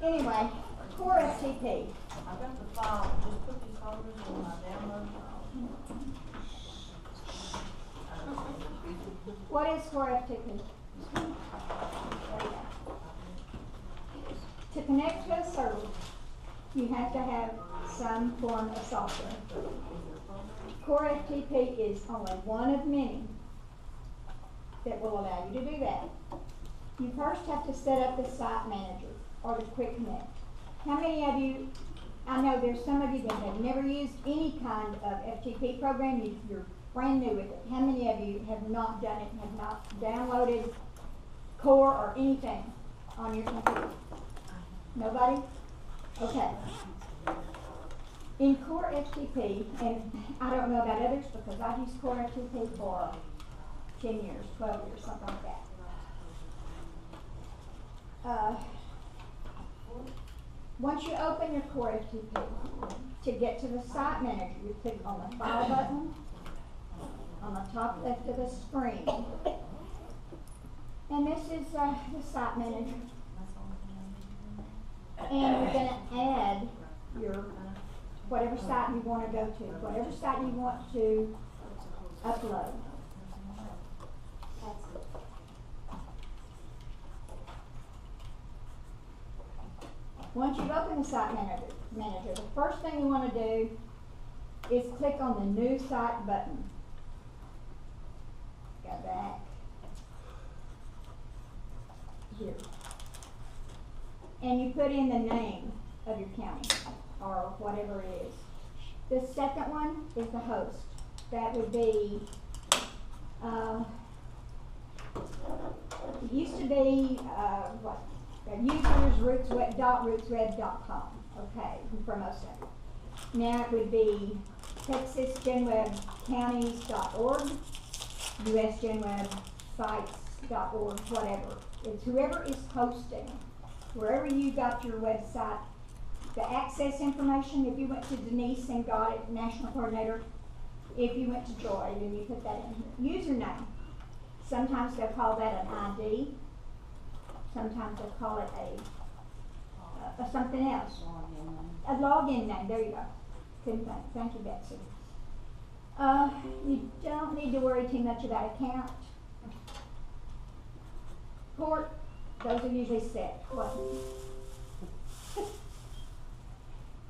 Anyway, core FTP. I got the file, just put these folders in my download file. What is core FTP? To connect to a server, you have to have some form of software. Core FTP is only one of many that will allow you to do that. You first have to set up the site manager or the quick connect. How many of you, I know there's some of you that have never used any kind of FTP program, you're brand new with it. How many of you have not done it, have not downloaded Core or anything on your computer? Nobody? Okay. In Core FTP, and I don't know about others because I've used Core FTP for 10 years, 12 years, something like that. Once you open your Core FTP, to get to the site manager, you click on the File button on the top left of the screen. And this is the site manager. And you're going to add your whatever site you want to go to, whatever site you want to upload. That's it. Once you've opened the site manager, the first thing you want to do is click on the New Site button. Go back here. And you put in the name of your county or whatever it is. The second one is the host. That would be, it used to be, users.rootsweb.com, okay, for most of it. Now it would be TXGenWeb counties.org, USGenWeb whatever. It's whoever is hosting, wherever you got your website, the access information. If you went to Denise and got it, National Coordinator, if you went to Joy, then you put that in here. Username. Sometimes they'll call that an ID. Sometimes they'll call it a something else. A login name. There you go. Couldn't think. Thank you, Betsy. You don't need to worry too much about account. Port. Those are usually set. What?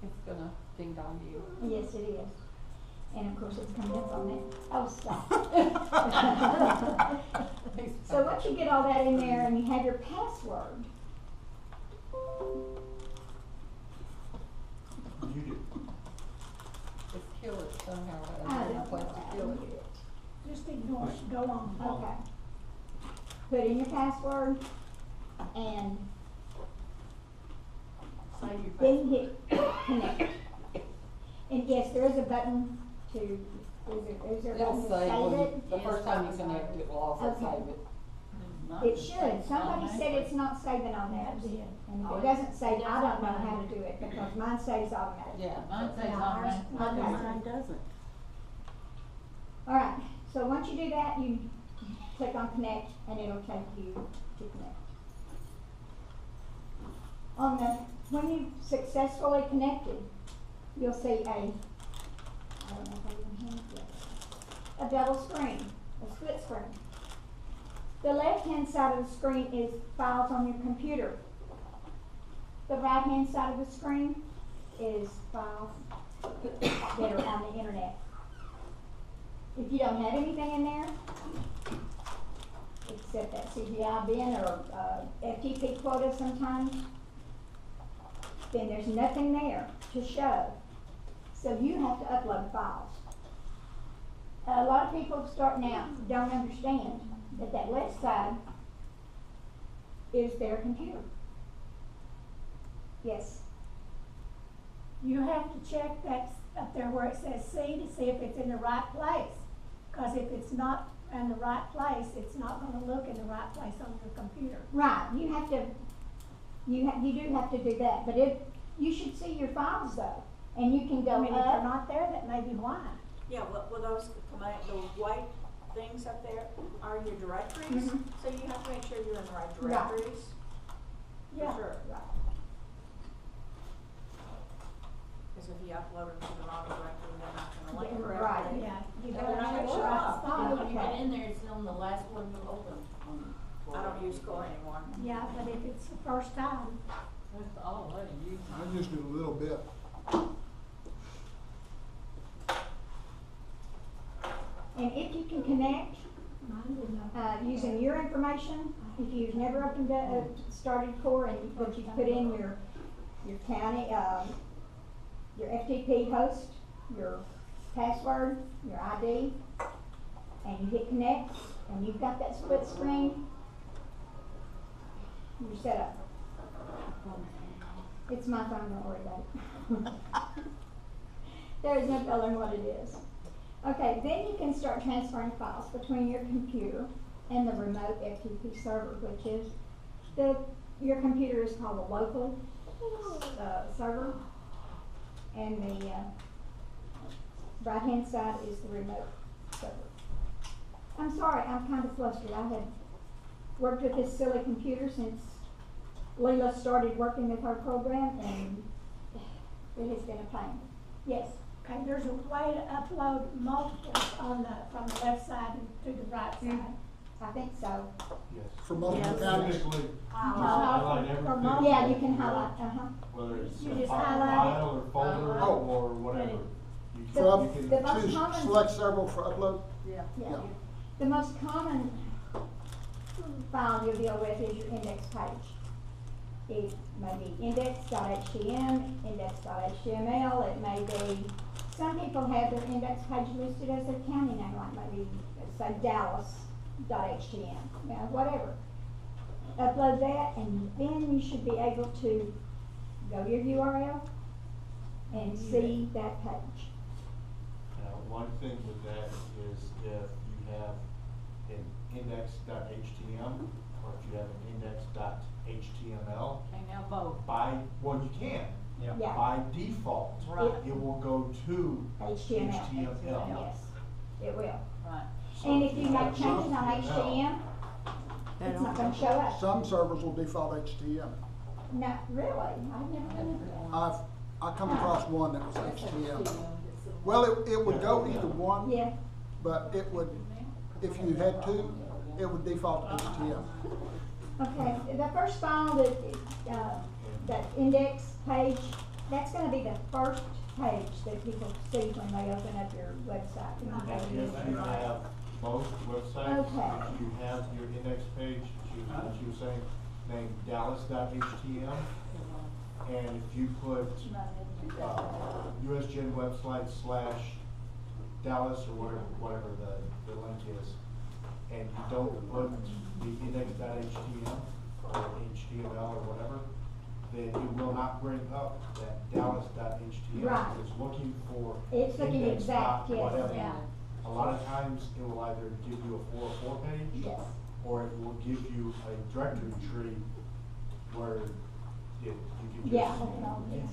It's gonna ding dong you. Yes, it is. And of course it's coming up on that. Oh, stop. So once you get all that in there and you have your password, You do. Just kill it somehow. I There's no don't place know to how kill to it. do it. Just ignore it, go on. Okay. Put in your password and Save your then hit connect. And yes, there is a button to, is there a button It'll to save save when it? you, the first time you connect, it will also Okay. save it. It should. Somebody said it's not saving on theirs. And if it doesn't save, I don't know how to do it because mine saves automatically. Yeah. Mine says Yeah, on ours- mine. Okay. Mine doesn't. All right, so once you do that, you click on connect and it'll take you to connect. On the, when you've successfully connected, you'll see I don't know if I even have it yet, a double screen, a split screen. The left-hand side of the screen is files on your computer. The right-hand side of the screen is files that are on the internet. If you don't have anything in there, except that CGI bin or FTP quota sometimes, then there's nothing there to show. So you have to upload files. A lot of people starting out don't understand that that left side is their computer. Yes. You have to check that up there where it says C to see if it's in the right place. Because if it's not in the right place, it's not going to look in the right place on your computer. Right, you have to, you do have to do that, but you should see your files though, and you can go I mean, if they're up. not there, that may be why. Yeah, well, those command, those white things up there are your directories. Mhm. So you have to make sure you're in the right Right. directories. Yeah. For sure. Right. Yeah, but if it's the first time, That's all they use. I just did a little bit. And if you can connect, mine did not. using your information, if you've never opened started core and but you put in your county, your FTP host, your password, your ID, and you hit connect, and you've got that split screen, you're set up. It's my phone, don't worry about it. There is no telling what it is. Okay, then you can start transferring files between your computer and the remote FTP server, which is your computer is called a local server, and the right-hand side is the remote server. I'm sorry, I'm kind of flustered. I had worked with this silly computer since Leela started working with her program, and it has been a pain. Yes? Okay, there's a way to upload multiples from the left side to the right side. I think so. Yes. For multiple counties. Typically, Highlight everything. Yeah, you can highlight, Whether it's You a just file highlight or folder Oh. or whatever. You So can, the most choose, common- select several for upload. Yeah. Yeah. Yeah. The most common file you'll deal with is your index page. It may be index.htm, index.html, it may be, some people have their index page listed as their county name, like maybe, say Dallas.htm, you know, whatever. Upload that, and then you should be able to go to your URL and see that page. now, one thing with that is if you have an index.htm or if you have an index.html, Can't have both. well, you can. Yeah. By default, Right. it will go to HTML. HTML. Yes, it will. Right. So And if you make have changes on HTML, HTML, it's not gonna show up. Some servers will default HTML. Not really, I've never done that. I come across one that was HTML. Well, it would go either one, Yeah, but it would, if you had two, it would default to HTML. okay, the first file that index page, that's gonna be the first page that people see when they open up your website. And if you have most websites, Okay. if you have your index page, as you were saying, named dallas.htm, and if you put USGenWeb /Dallas or whatever the link is, and you don't put the index.htm or HTML or whatever, then it will not bring up that dallas.htm. Right. It's looking for It's looking index exact, dot yes, whatever. yeah. A lot of times, it will either give you a 404 page, Yes. or it will give you a directory tree where you can Yeah.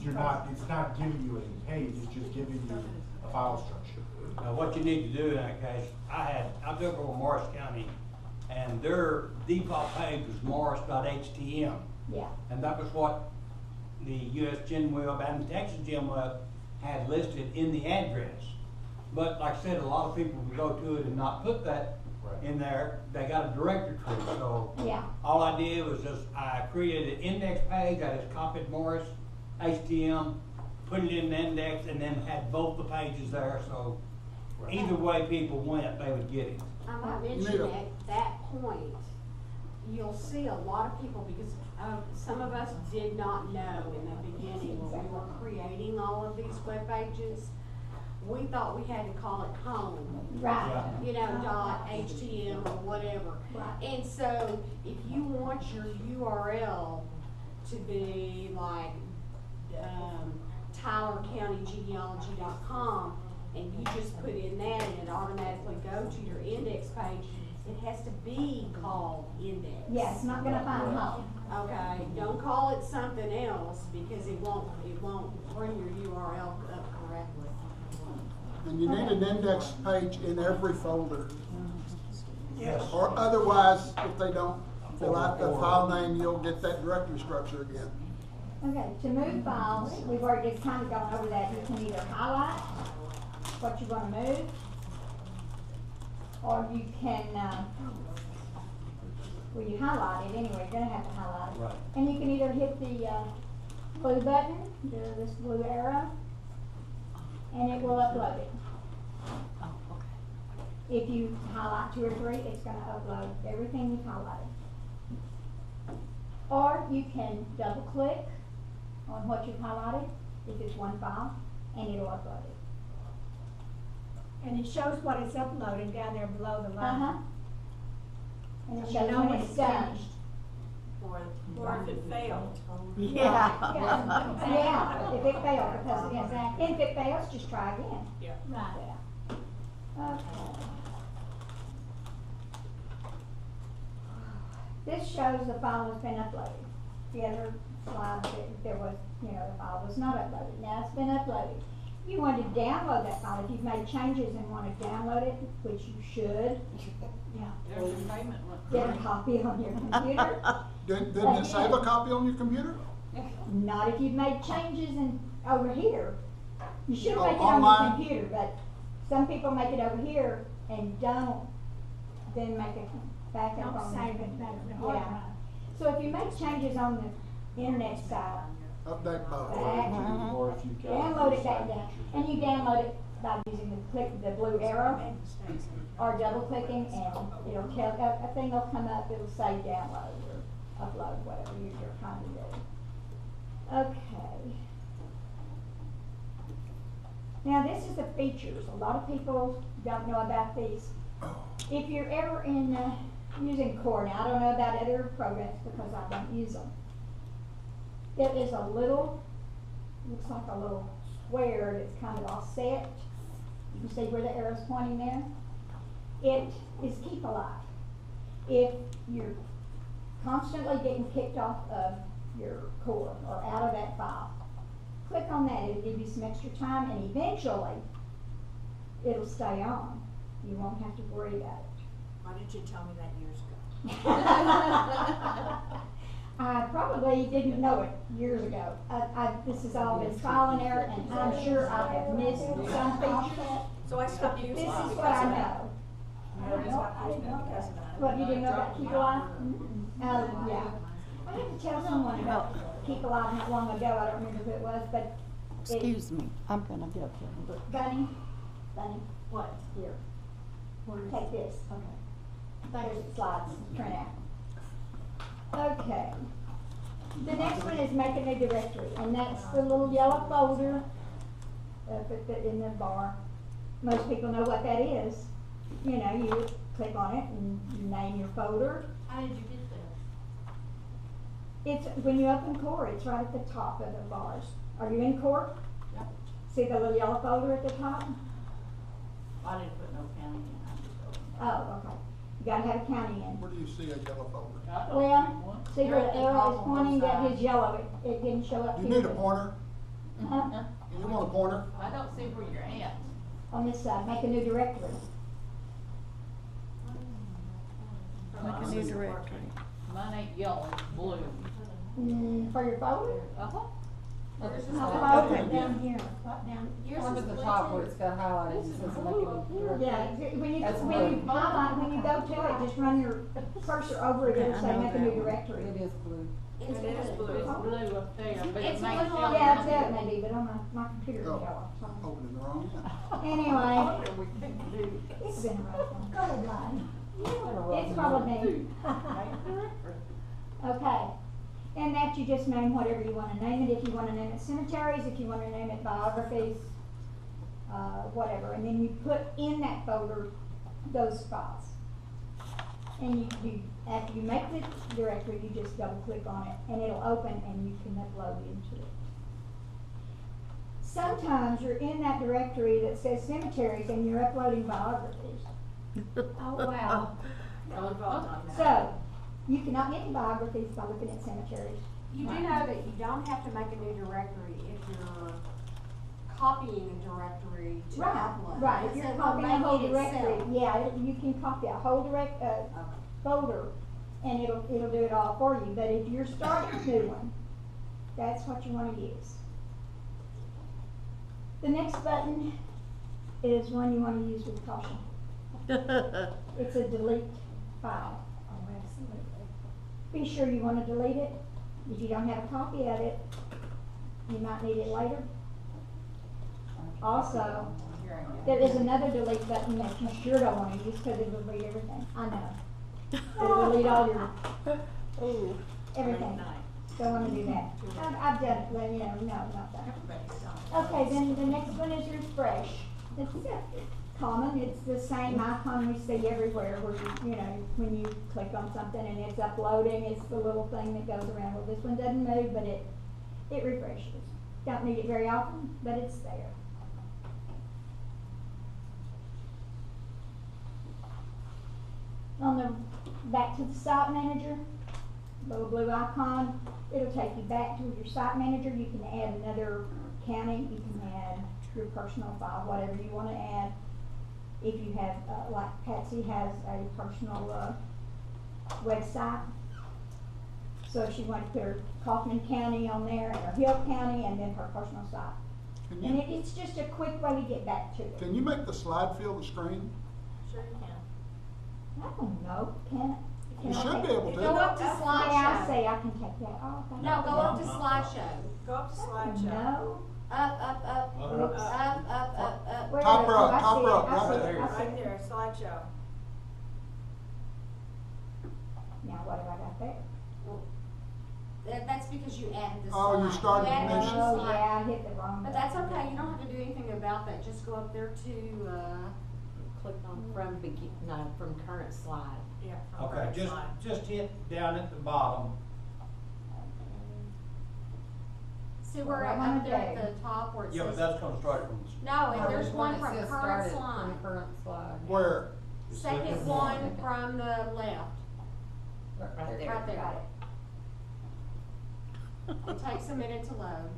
just, it's not giving you a page, it's just giving you a file structure. Now, what you need to do in that case, I took over Morris County, and their default page was morris.htm. Yeah, And that was what the USGenWeb and the TXGenWeb had listed in the address. But like I said, a lot of people would go to it and not put that Right. in there. They got a directory tree, so yeah, all I did was just, I created an index page, I just copied Morris HTM, put it in the index, and then had both the pages there, so Right. either way people went, they would get it. I might You mention need a- at that point, you'll see a lot of people, because some of us did not know in the beginning when we were creating all of these web pages. We thought we had to call it home, right, you know, .htm or whatever. right. And so if you want your URL to be like, TylerCountyGenealogy.com, and you just put in that and it automatically go to your index page, it has to be called index. Yeah, it's not gonna find home. Okay, don't call it something else because it won't bring your URL up correctly. And you need an index page in every folder. Yes. Or otherwise, if they don't fill out the file name, you'll get that directory structure again. Okay, to move files, we've already just kind of gone over that. You can either highlight what you want to move, or you can well, you highlight it anyway, you're gonna have to highlight it. Right. And you can either hit the, blue button, this blue arrow, and it will upload it. Oh, okay. If you highlight 2 or 3, it's gonna upload everything you've highlighted. Or you can double click on what you've highlighted, if it's one file, and it'll upload it. And it shows what it's uploaded down there below the line. Uh-huh. And it So shows you know when when it's it's done. finished. Or if it failed. Yeah. Yeah, if it fails, because if it fails, just try again. Yeah. Right. Yeah. Okay. This shows the file has been uploaded. The other slide, there was, the file was not uploaded. Now it's been uploaded. You want to download that file. If you've made changes and want to download it, which you should, There's your payment. get a copy on your computer. Didn't it save a copy on your computer? Not if you've made changes over here. You should Oh, make it on online? your computer, but some people make it over here and don't then make it back up Don't on save the it back to the hard Yeah. drive. So if you make changes on the internet side, Update both. Or if you got. download it back down. And you download it by using the blue arrow or double clicking, and it'll tell, a thing will come up, it'll say download or upload, whatever you're trying to do. Okay. Now this is the features. A lot of people don't know about these. If you're ever in using Core, now I don't know about other programs because I don't use them. There is a little, looks like a little square that's kind of offset. You see where the arrow's pointing there? It is keep alive. If you're constantly getting kicked off of your Core or out of that file, click on that. It'll give you some extra time, and eventually it'll stay on. You won't have to worry about it. Why didn't you tell me that years ago? I probably didn't know it years ago. This has all been trial and error, and I'm sure I have missed some features. So I stopped This using is it what because I of that. know. I stopped using it because of that. What, you didn't know about Keep Alive? Yeah. I had to tell someone about Keep Alive not long ago. I don't remember who it was, but Excuse me, I'm gonna get up here. Bunny, What? here. Take this. Okay. There's the slides, print out. Okay. The next one is make a new directory, and that's the little yellow folder up in the bar. Most people know what that is. You click on it and you name your folder. How did you get that? It's, when you open Core, it's right at the top of the bars. Are you in Core? Yeah. See the little yellow folder at the top? I didn't put no county in, I just opened it. Oh, okay. You gotta have a county in. Where do you see a yellow folder? I don't see Well, one. see where the They're at arrow is top on pointing, both that sides. is yellow, it didn't show up You here. need a pointer. Huh? You want a pointer? I don't see where you're at. On this side, make a new directory. Make a new directory. Mine ain't yellow, it's blue. For your folder? Uh-huh. A Okay, folder. down here, what down? Up at the top where it's got highlighted, it says make a new directory. Yeah, when you That's highlight, when you go to it, just run your cursor over it, it'll Okay, I say know make a that new one. directory. It is blue. It is blue. It's blue up there, but it It's makes blue yellow. Yeah, that maybe, but on my computer it's Oh. yellow. so. Opening the wrong one. Anyway, We couldn't do. it's been a rough one. Colorblind. It's probably me. Okay, and that you just name whatever you want to name it. If you want to name it cemeteries, if you want to name it biographies, whatever. And then you put in that folder those files. And you after you make the directory, you just double click on it and it'll open and you can upload into it. Sometimes you're in that directory that says cemeteries and you're uploading biographies. Oh, wow. We've all done that. So, you cannot get the biographies by looking at cemeteries. You do know that you don't have to make a new directory if you're copying a directory to upload. Right, if It you're says copying a make whole it directory, itself. yeah, you can copy a whole folder, and it'll do it all for you, but if you're starting a new one, that's what you wanna use. The next button is one you wanna use with caution. It's a delete file. Oh, absolutely. be sure you wanna delete it. If you don't have a copy of it, you might need it later. Also, there is another delete button that you sure don't wanna use, cause it will delete everything, I know. It'll delete all your, everything. Don't wanna do that. I've done it, well, you know, no, not that. Okay, then the next one is refresh. It's common, it's the same icon we see everywhere where you know, when you click on something and it's uploading, it's the little thing that goes around. Well, this one doesn't move, but it refreshes. Don't need it very often, but it's there. On the, back to the site manager, little blue icon, it'll take you back to your site manager. You can add another county, you can add your personal file, whatever you want to add. If you have, like Patsy has a personal website, so if she wanted to put her Kaufman County on there, and her Hill County, and then her personal site. And it's just a quick way to get back to it. Can you make the slide fill the screen? Sure you can. I don't know, can You I should take- be able to. Go up to Yeah, I slideshow. say I can take that off. No, go up to slideshow. Go up to slideshow. No. Up. Oops. Up. Where Top is it? row, Oh, I top see it, row, I right see it, there. I see Right it. there, slideshow. Now, what have I got there? That's because you added the slide. Oh, you started added the the mission. Oh, slide. yeah, I hit the wrong But button. that's okay, you don't have to do anything about that, just go up there to, Click on from current slide. Yeah. from Okay, right slide. just hit down at the bottom. see where Right up on there the at the top where it Yeah, but says. that's gonna start from. No, Oh, there's one from that says current started slide. From current slide. Where? Second one from the left, Right there. right there. Got it. It takes a minute to load.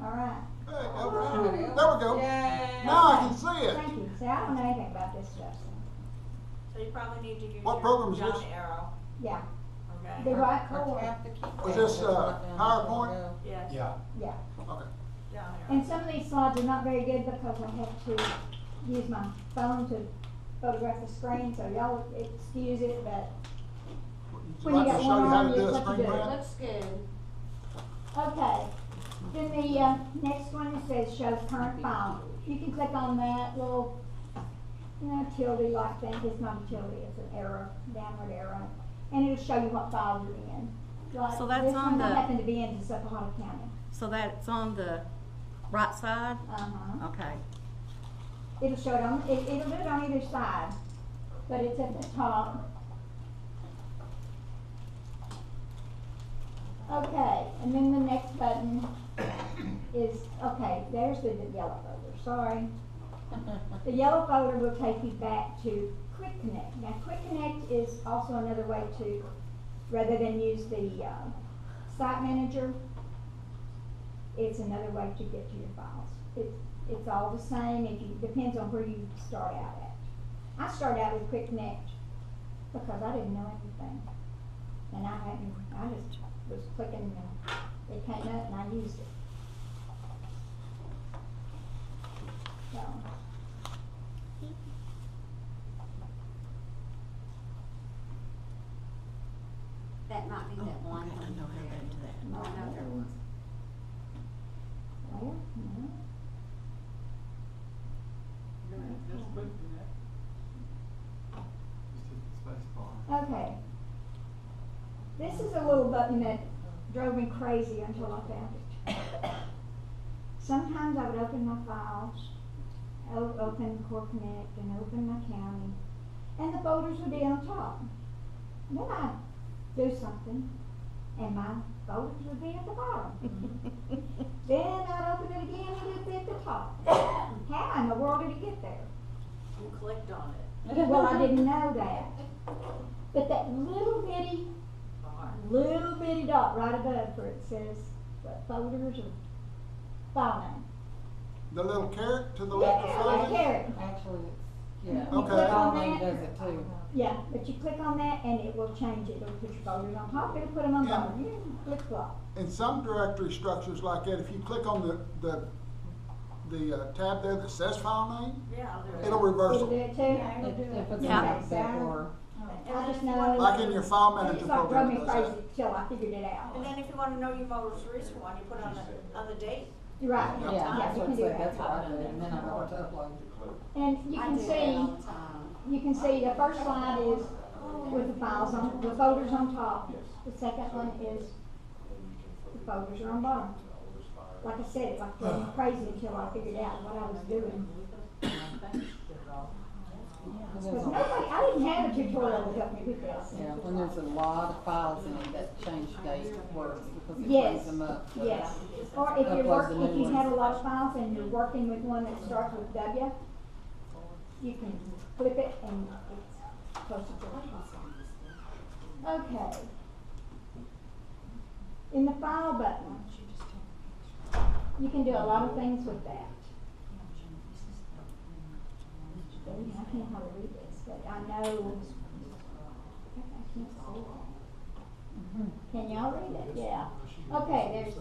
All right. Hey, all right. There we go. Yay. Now I can see it. Thank you. See, I don't know anything about this stuff. So you probably need to use What your program is down this? arrow, Yeah, okay? the right Or color. tap the keypad. Was this, That's not down PowerPoint? there. Yes. Yeah. Yeah. Okay. Down arrow. And some of these slides are not very good because I have to use my phone to photograph the screen, so y'all excuse it, but Would when you you like got to show one you how on, to you do a what you screen do. grab? Looks good. Okay. Then the next one, it says shows current file. You can click on that little, tilde like thing. It's not a tilde, it's an arrow, downward arrow. And it'll show you what file you're in. Like So that's this on one I the- happen to be in Susquehanna County. So that's on the right side? Uh-huh. Okay. It'll show it on, it'll do it on either side, but it's at the top. Okay, and then the next button is, okay, there's the yellow folder, sorry. The yellow folder will take you back to Quick Connect. Now, Quick Connect is also another way to, rather than use the site manager, it's another way to get to your files. It's all the same, depends on where you start out at. I started out with Quick Connect because I didn't know anything. And I just was clicking and it came up and I used it. So. That might be that one. Okay, I know how to get into that. Oh, no, there was. Well, no. Okay. This is a little button that drove me crazy until I found it. Sometimes I would open my files, open Core Connect and open my county, and the folders would be on top. Then I'd do something, and my folders would be at the bottom. Then I'd open it again and it'd be at the top. How in the world did it get there? You clicked on it. Well, I didn't know that. But that little bitty dot right above where it says what folders or file name. The little carrot to the left of Yeah, folders? carrot. Actually, it's, yeah. You Okay. click on File name that. does it too. Yeah, but you click on that and it will change it. It'll put your folders on top, it'll put them on Yeah. bottom. You flip flop. In some directory structures like that, if you click on the tab there that says file name, Yeah, I'll do it. it'll reverse It'll do it. it too? If it's Yeah. not before. And I then just if you know. wanna- Like in your file It manager just like drove program me does crazy that. till I figured it out. And then if you wanna know your most recent one, you put on the date. You're right, Yeah. Yeah, that's you what can I do said, that's that. what I did, and then I know what to upload. And you I can do that all see, the time. you can see the first slide is with the files on, the folders on top. The second one is the folders are on bottom. Like I said, it like drove me crazy until I figured out what I was doing. Because nobody, I didn't have a tutorial to help me with this. Yeah, when there's a lot of files in it, that change date works, because it Yes, brings them up. So yes. Or if you're upload the if new you have a ones. lot of files and you're working with one that starts with W, you can flip it and it's closer to it. Okay. In the file button, you can do a lot of things with that. I can't hardly read this, but I know. I can't see that. Can y'all read it? Yeah. Okay, there's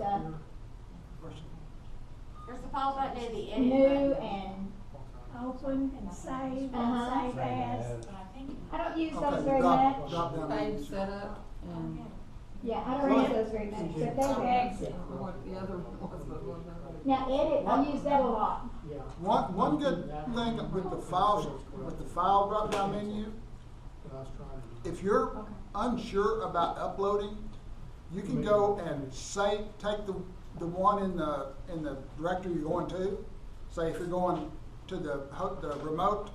There's the file button and the edit new button. and, Open and save Uh-huh. and save as. I don't use Okay, those very drop- much. drop down Page menus. setup, and Yeah, I don't use those very much, but they're exit. what the other was, but what the. Now edit, I use that a lot. One good thing with the files, with the file drop down menu, if you're unsure about uploading, you can go and take the one in the directory you're going to. Say if you're going to the remote,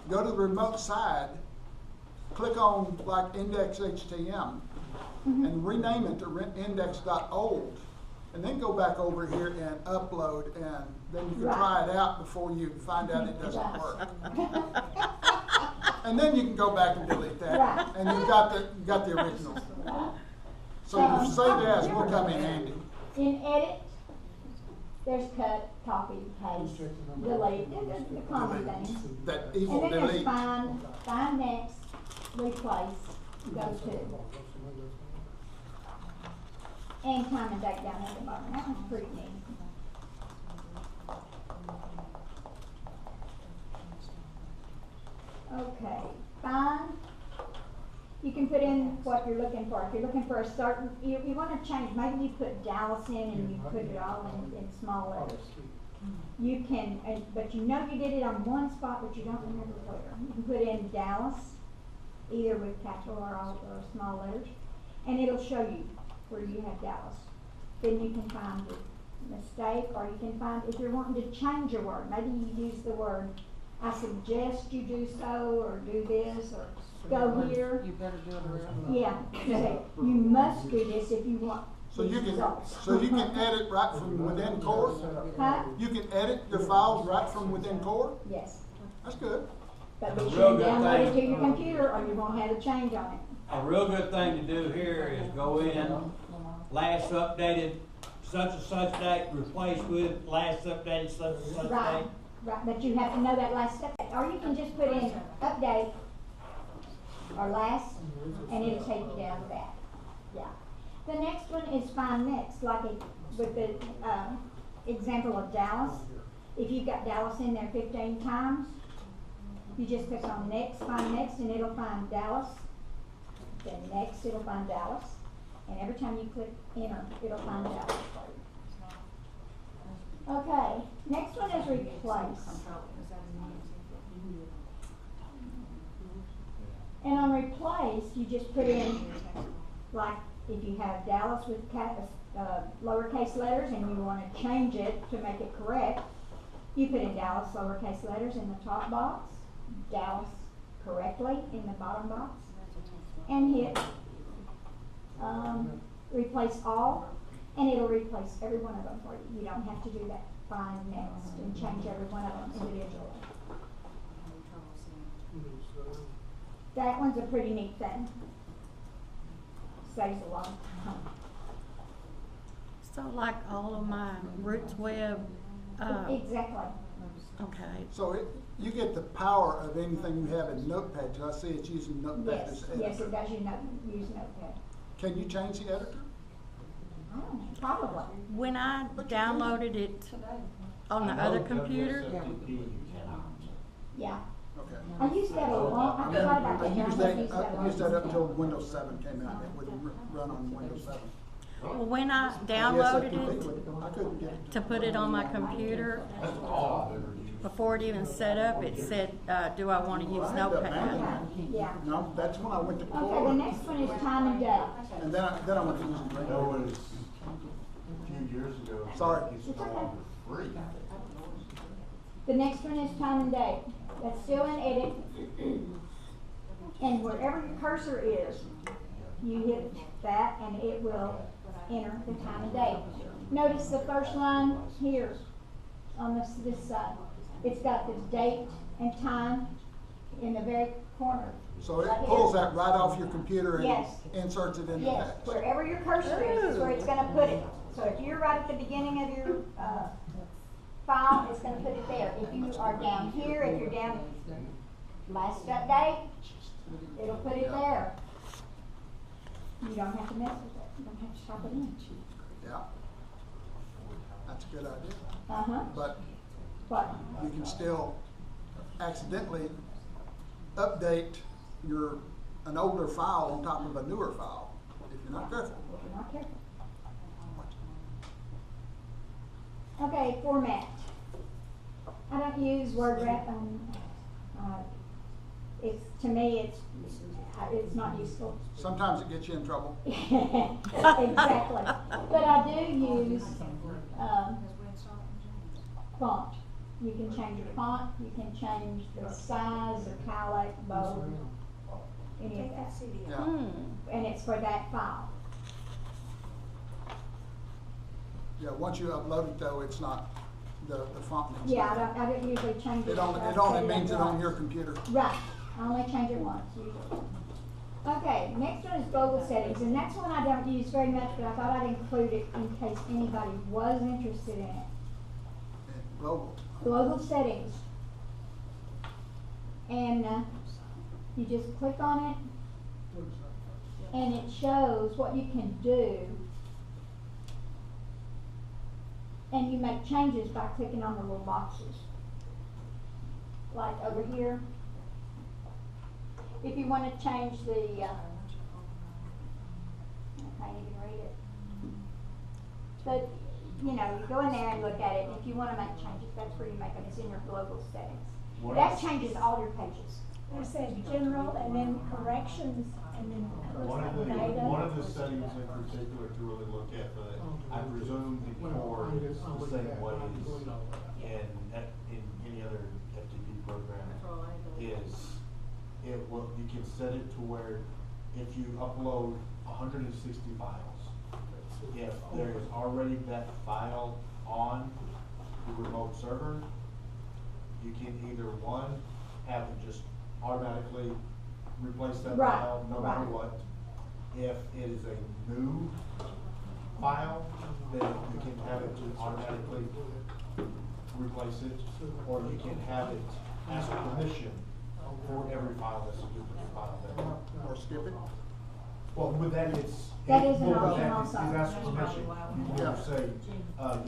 go to the remote side, click on like index.htm and rename it to index.old, and then go back over here and upload, and then you can try it out before you find out it doesn't work. And then you can go back and delete that, and you've got the original. So your save as will come in handy. In edit, there's cut, copy, paste, delete, the common things. That And evil then there's delete. find next, replace, go to. And time and date down at the bottom. That one's pretty neat. Okay, find. You can put in what you're looking for. If you're looking for a certain, you want to change, maybe you put Dallas in and you put it all in small letters. You can, but you know you did it on one spot, but you don't remember where. You can put in Dallas, either with capital or small letters, and it'll show you where you have Dallas. Then you can find the mistake, or you can find, if you're wanting to change a word, maybe you use the word, I suggest you do so, or do this, or go here. You better do it around. Yeah, you must do this if you want So you these can results. edit right from within core. Huh? You can edit your files right from within core. Yes, That's good. but be A sure real you good download it thing. to your computer, or you won't have a change on it. A real good thing to do here is go in, last updated such and such date, replace with last updated such and such Right, date. right, but you have to know that last step, or you can just put in update or last, and it'll take you down to that. Yeah. The next one is find next, like with the example of Dallas. If you've got Dallas in there 15 times, you just click on next, find next, and it'll find Dallas. Then next, it'll find Dallas, and every time you click enter, it'll find Dallas for you. Okay, next one is replace. And on replace, you just put in, like, if you have Dallas with lowercase letters and you want to change it to make it correct, you put in Dallas lowercase letters in the top box, Dallas correctly in the bottom box, and hit replace all, and it'll replace every one of them for you. You don't have to do that find next and change every one of them individually. That one's a pretty neat thing. Saves a lot of time. So like all of my Roots Web, Exactly. okay. So you get the power of anything you have in Notepad. 'Cause I see it's using Notepad Yes, as yes, editor. it does use Notepad. Can you change the editor? Oh, probably. When I downloaded it on the other computer, Yeah. Okay. I used that a long, I forgot about I that. used but I that, used that a I used lot. that up until Windows 7 came out, it would run on Windows 7. Well, when I Yes, downloaded FTP it would- I couldn't get it. to put it on my computer, before it even set up, it said, do I wanna use Well, I had that Notepad? manual. Yeah. No, that's when I went to Okay, the Core, next one is time and date. and then I went to using That regular. was a few years ago. Sorry. It's no longer free. The next one is time and date. That's still in edit. And wherever your cursor is, you hit that and it will enter the time and date. Notice the first line here on this side. It's got the date and time in the very corner. So it Right pulls here. that right off your computer and Yes. inserts it into Yes, text. wherever your cursor is where it's gonna put it. So if you're right at the beginning of your, file, it's gonna put it there. If you are down here, if you're down last update, it'll put it there. You don't have to mess with it, you don't have to type it in. Yeah. That's a good idea. Uh-huh, But what? you can still accidentally update an older file on top of a newer file if you're not careful. If you're not careful. Okay, format. I don't use Word Wrap to me, it's not useful. Sometimes it gets you in trouble. Exactly. But I do use, font. You can change your font, you can change the size, italic, bold, any of Take that that. CD Yeah. out. And it's for that file. Yeah, once you upload it though, it's not, the font means Yeah, nothing. I don't usually change it. It only, I it only set up means it on once. your computer. Right, I only change it once usually. Okay, next one is global settings, and that's one I don't use very much, but I thought I'd include it in case anybody was interested in it. Global. Global settings. And you just click on it, and it shows what you can do. And you make changes by clicking on the little boxes. Like over here. If you want to change the, I can't even read it. But, you know, you go in there and look at it, and if you want to make changes, that's where you make them. It's in your global settings. What That else? changes all your pages. It says general and then corrections and then it looks One like of the data. settings in particular to really look at, but I presume the core is the same way as in any other FTP program, is you can set it to where if you upload 160 files, if there is already that file on the remote server, you can either one, have it just automatically replace that Right, file no matter right. what. If it is a new file, then you can have it to automatically replace it, or you can have it ask permission for every file that's a duplicate file there. Or skip it. Well, with that, it's. That is an with option that, also. it's ask permission. You can either say,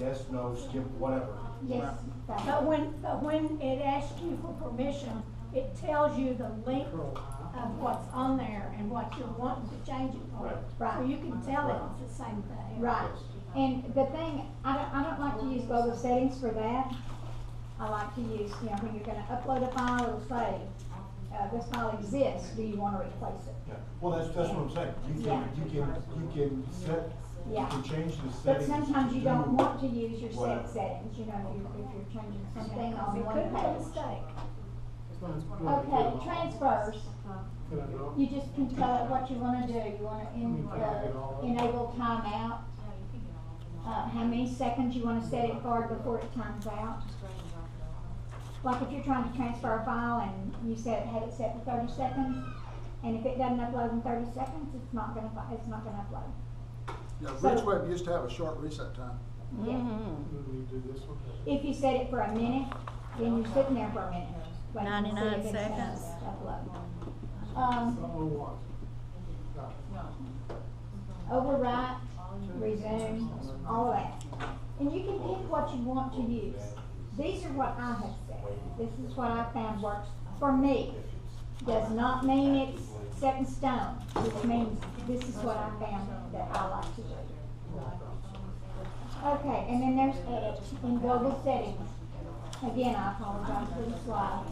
yes, no, skip, whatever. Yes. that's But when it asks you for permission, it tells you the link of what's on there and what you're wanting to change it for. Right. Right. So you can tell it it's the same thing. Right, and the thing, I don't like to use global settings for that. I like to use, you know, when you're gonna upload a file, it'll say, this file exists, do you wanna replace it? Yeah, well, that's what I'm saying. You can set, you Yeah. can change the But settings. sometimes to you don't do want to use your set whatever. settings, you know, if you're changing something Because on it one could be a page. mistake. Okay, transfers, you just can tell it what you wanna do, you wanna enable timeout, how many seconds you wanna set it for before it times out. Like if you're trying to transfer a file and you have it set for 30 seconds, and if it doesn't upload in 30 seconds, it's not gonna upload. Yeah, So- Rich Web used to have a short reset time. Yeah. Mm-hmm. If you set it for a minute, then you're sitting there for a minute. waiting to see 99 if it's gonna seconds. upload. Overwrite, resume, all of that. And you can pick what you want to use. These are what I have set. This is what I found works for me does not mean it's set in stone, which means this is what I found that I like to do. Okay, and then there's edit in global settings. Again, I apologize for the slide.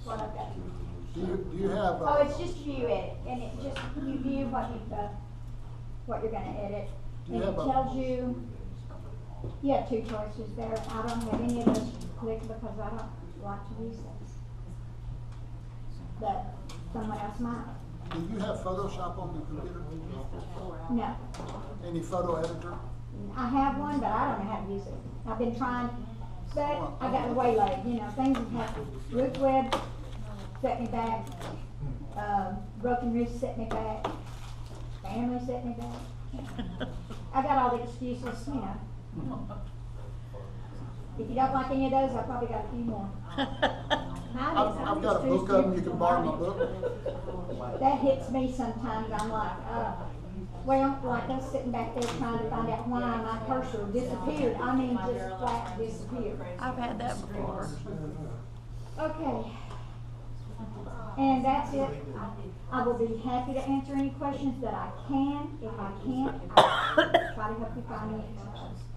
What I've got. Do you have, Oh, it's just view edit, and it just, you view what you're gonna edit. Do And you it have a- tells you have two choices there. I don't have any of those clicked because I don't like to use those. But someone else might. do you have Photoshop on the computer? No. Any photo editor? I have one, but I don't know how to use it. I've been trying, but I got waylaid, you know, things have happened. Root web set me back, broken wrist set me back, family set me back. I got all the excuses, you know. If you don't like any of those, I probably got a few more. I've got a book of them, you can borrow my book. That hits me sometimes. I'm like, well, like us sitting back there trying to find out why my cursor disappeared. I mean, just flat disappeared. I've had that before. Okay. And that's it. I will be happy to answer any questions that I can. If I can't, I'll try to help you find the answers.